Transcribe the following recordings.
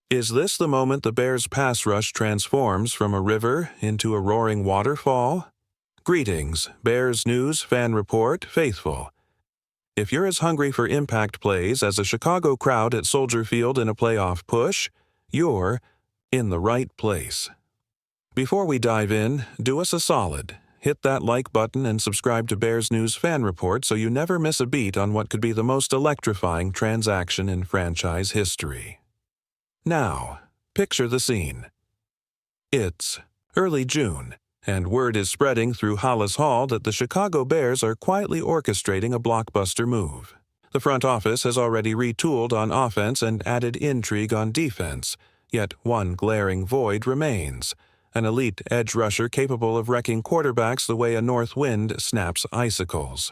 Is this the moment the Bears' pass rush transforms from a river into a roaring waterfall? Greetings, Bears News Fan Report faithful. If you're as hungry for impact plays as a Chicago crowd at Soldier Field in a playoff push, you're in the right place. Before we dive in, do us a solid. Hit that like button and subscribe to Bears News Fan Report so you never miss a beat on what could be the most electrifying transaction in franchise history. Now, picture the scene. It's early June, and word is spreading through Hollis Hall that the Chicago Bears are quietly orchestrating a blockbuster move. The front office has already retooled on offense and added intrigue on defense, yet one glaring void remains: an elite edge rusher capable of wrecking quarterbacks the way a north wind snaps icicles.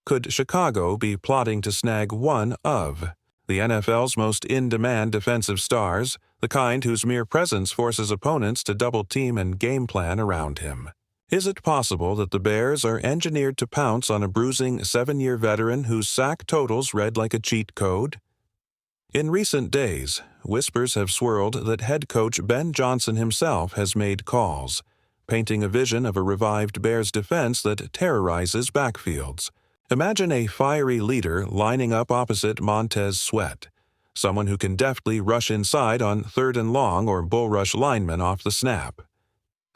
Could Chicago be plotting to snag one of the NFL's most in-demand defensive stars, the kind whose mere presence forces opponents to double-team and game plan around him? Is it possible that the Bears are engineered to pounce on a bruising 7-year veteran whose sack totals read like a cheat code? In recent days, whispers have swirled that head coach Ben Johnson himself has made calls, painting a vision of a revived Bears defense that terrorizes backfields. Imagine a fiery leader lining up opposite Montez Sweat, someone who can deftly rush inside on 3rd and long or bull rush linemen off the snap.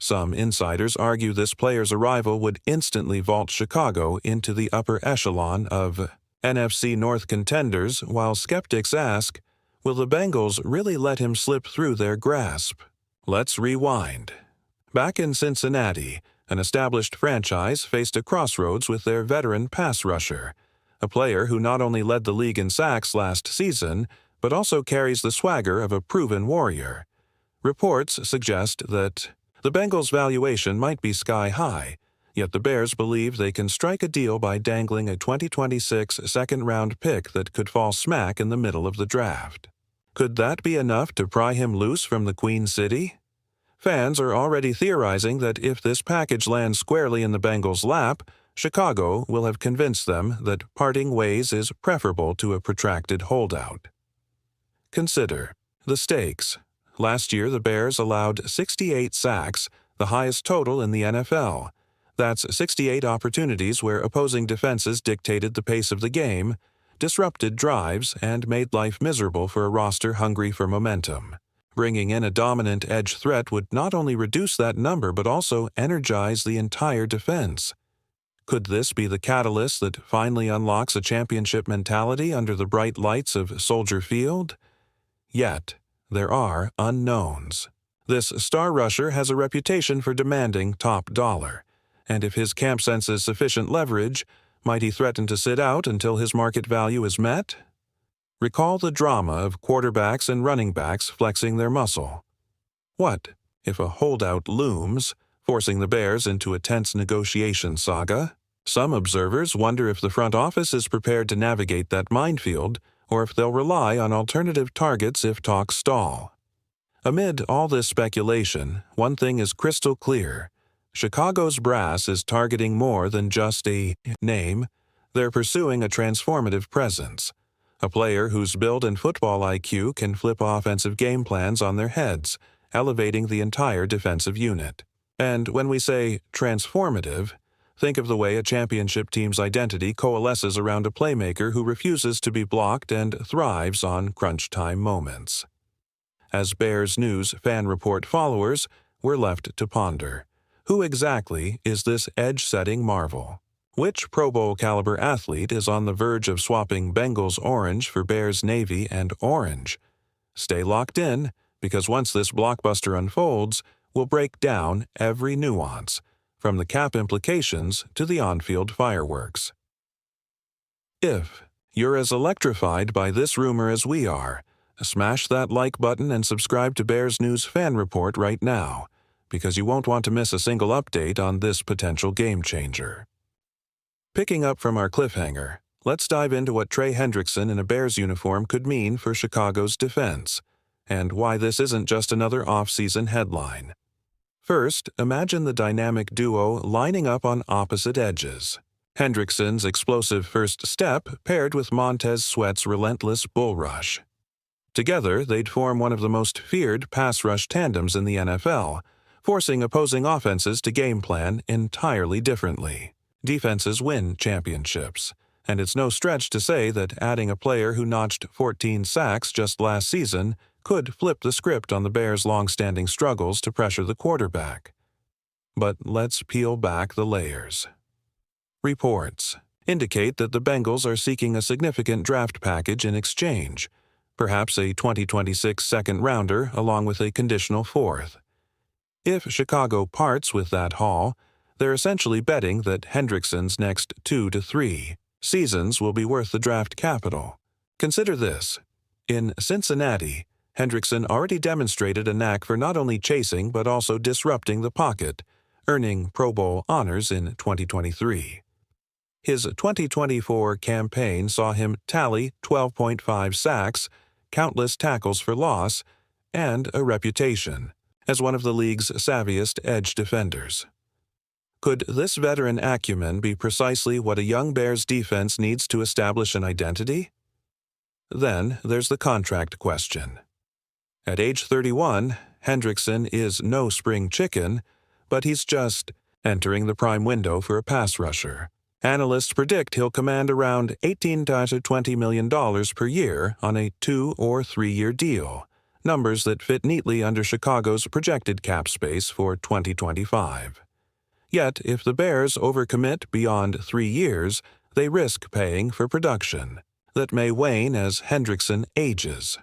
Some insiders argue this player's arrival would instantly vault Chicago into the upper echelon of NFC North contenders, while skeptics ask, will the Bengals really let him slip through their grasp? Let's rewind. Back in Cincinnati, an established franchise faced a crossroads with their veteran pass rusher, a player who not only led the league in sacks last season, but also carries the swagger of a proven warrior. Reports suggest that the Bengals' valuation might be sky-high, yet the Bears believe they can strike a deal by dangling a 2026 second-round pick that could fall smack in the middle of the draft. Could that be enough to pry him loose from the Queen City? Fans are already theorizing that if this package lands squarely in the Bengals' lap, Chicago will have convinced them that parting ways is preferable to a protracted holdout. Consider the stakes. Last year, the Bears allowed 68 sacks, the highest total in the NFL. That's 68 opportunities where opposing defenses dictated the pace of the game, disrupted drives, and made life miserable for a roster hungry for momentum. Bringing in a dominant edge threat would not only reduce that number but also energize the entire defense. Could this be the catalyst that finally unlocks a championship mentality under the bright lights of Soldier Field? Yet, there are unknowns. This star rusher has a reputation for demanding top dollar, and if his camp senses sufficient leverage, might he threaten to sit out until his market value is met? Recall the drama of quarterbacks and running backs flexing their muscle. What if a holdout looms, forcing the Bears into a tense negotiation saga? Some observers wonder if the front office is prepared to navigate that minefield, or if they'll rely on alternative targets if talks stall. Amid all this speculation, one thing is crystal clear. Chicago's brass is targeting more than just a name. They're pursuing a transformative presence. A player whose build and football IQ can flip offensive game plans on their heads, elevating the entire defensive unit. And when we say transformative, think of the way a championship team's identity coalesces around a playmaker who refuses to be blocked and thrives on crunch-time moments. As Bears News Fan Report followers, we're left to ponder. Who exactly is this edge-setting marvel? Which Pro Bowl-caliber athlete is on the verge of swapping Bengals orange for Bears navy and orange? Stay locked in, because once this blockbuster unfolds, we'll break down every nuance, from the cap implications to the on-field fireworks. If you're as electrified by this rumor as we are, smash that like button and subscribe to Bears News Fan Report right now, because you won't want to miss a single update on this potential game-changer. Picking up from our cliffhanger, let's dive into what Trey Hendrickson in a Bears uniform could mean for Chicago's defense, and why this isn't just another off-season headline. First, imagine the dynamic duo lining up on opposite edges. Hendrickson's explosive first step paired with Montez Sweat's relentless bull rush. Together, they'd form one of the most feared pass rush tandems in the NFL, forcing opposing offenses to game plan entirely differently. Defenses win championships, and it's no stretch to say that adding a player who notched 14 sacks just last season could flip the script on the Bears' long-standing struggles to pressure the quarterback. But let's peel back the layers. Reports indicate that the Bengals are seeking a significant draft package in exchange, perhaps a 2026 second-rounder along with a conditional fourth. If Chicago parts with that haul, they're essentially betting that Hendrickson's next 2 to 3 seasons will be worth the draft capital. Consider this. In Cincinnati, Hendrickson already demonstrated a knack for not only chasing but also disrupting the pocket, earning Pro Bowl honors in 2023. His 2024 campaign saw him tally 12.5 sacks, countless tackles for loss, and a reputation as one of the league's savviest edge defenders. Could this veteran acumen be precisely what a young Bears defense needs to establish an identity? Then there's the contract question. At age 31, Hendrickson is no spring chicken, but he's just entering the prime window for a pass rusher. Analysts predict he'll command around $18 to $20 million per year on a 2- or 3-year deal, numbers that fit neatly under Chicago's projected cap space for 2025. Yet, if the Bears overcommit beyond 3 years, they risk paying for production that may wane as Hendrickson ages.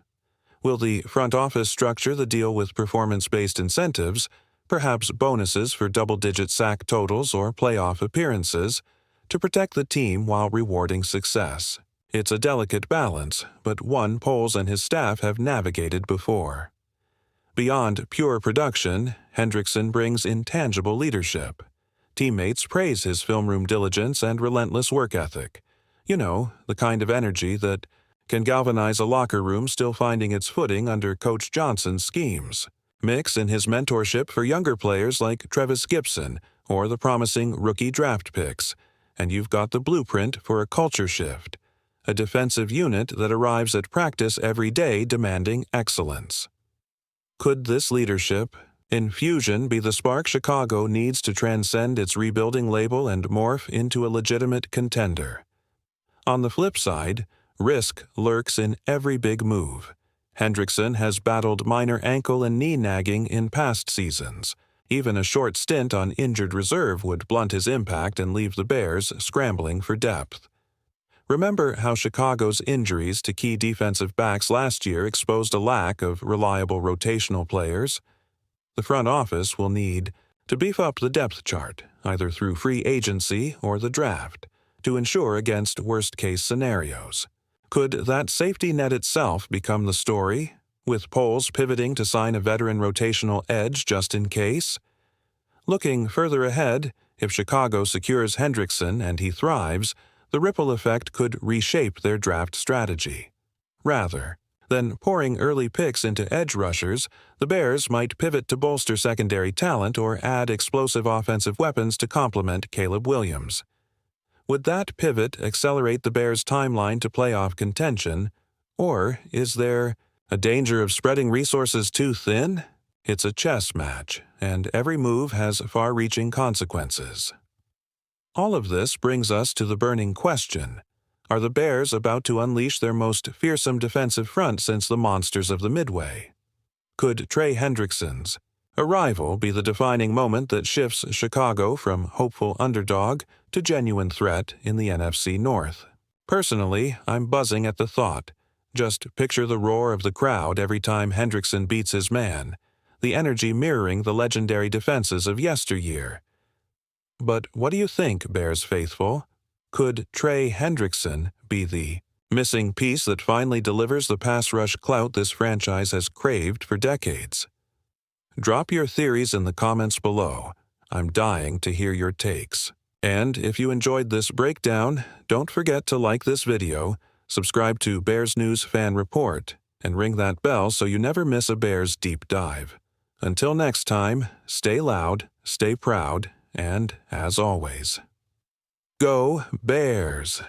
Will the front office structure the deal with performance-based incentives, perhaps bonuses for double-digit sack totals or playoff appearances, to protect the team while rewarding success? It's a delicate balance, but one Poles and his staff have navigated before. Beyond pure production, Hendrickson brings intangible leadership. Teammates praise his film room diligence and relentless work ethic. You know, the kind of energy that can galvanize a locker room still finding its footing under Coach Johnson's schemes. Mix in his mentorship for younger players like Trevis Gibson or the promising rookie draft picks, and you've got the blueprint for a culture shift, a defensive unit that arrives at practice every day demanding excellence. Could this leadership, infusion, be the spark Chicago needs to transcend its rebuilding label and morph into a legitimate contender? On the flip side, risk lurks in every big move. Hendrickson has battled minor ankle and knee nagging in past seasons. Even a short stint on injured reserve would blunt his impact and leave the Bears scrambling for depth. Remember how Chicago's injuries to key defensive backs last year exposed a lack of reliable rotational players? The front office will need to beef up the depth chart, either through free agency or the draft, to ensure against worst-case scenarios. Could that safety net itself become the story, with Poles pivoting to sign a veteran rotational edge just in case? Looking further ahead, if Chicago secures Hendrickson and he thrives, the ripple effect could reshape their draft strategy. Rather than pouring early picks into edge rushers, the Bears might pivot to bolster secondary talent or add explosive offensive weapons to complement Caleb Williams. Would that pivot accelerate the Bears' timeline to playoff contention, or is there a danger of spreading resources too thin? It's a chess match, and every move has far-reaching consequences. All of this brings us to the burning question: are the Bears about to unleash their most fearsome defensive front since the monsters of the Midway? Could Trey Hendrickson's arrival be the defining moment that shifts Chicago from hopeful underdog to genuine threat in the NFC North? Personally, I'm buzzing at the thought. Just picture the roar of the crowd every time Hendrickson beats his man, the energy mirroring the legendary defenses of yesteryear. But what do you think, Bears faithful? Could Trey Hendrickson be the missing piece that finally delivers the pass rush clout this franchise has craved for decades? Drop your theories in the comments below. I'm dying to hear your takes. And if you enjoyed this breakdown, don't forget to like this video, subscribe to Bears News Fan Report, and ring that bell so you never miss a Bears deep dive. Until next time, stay loud, stay proud, and, as always, go Bears!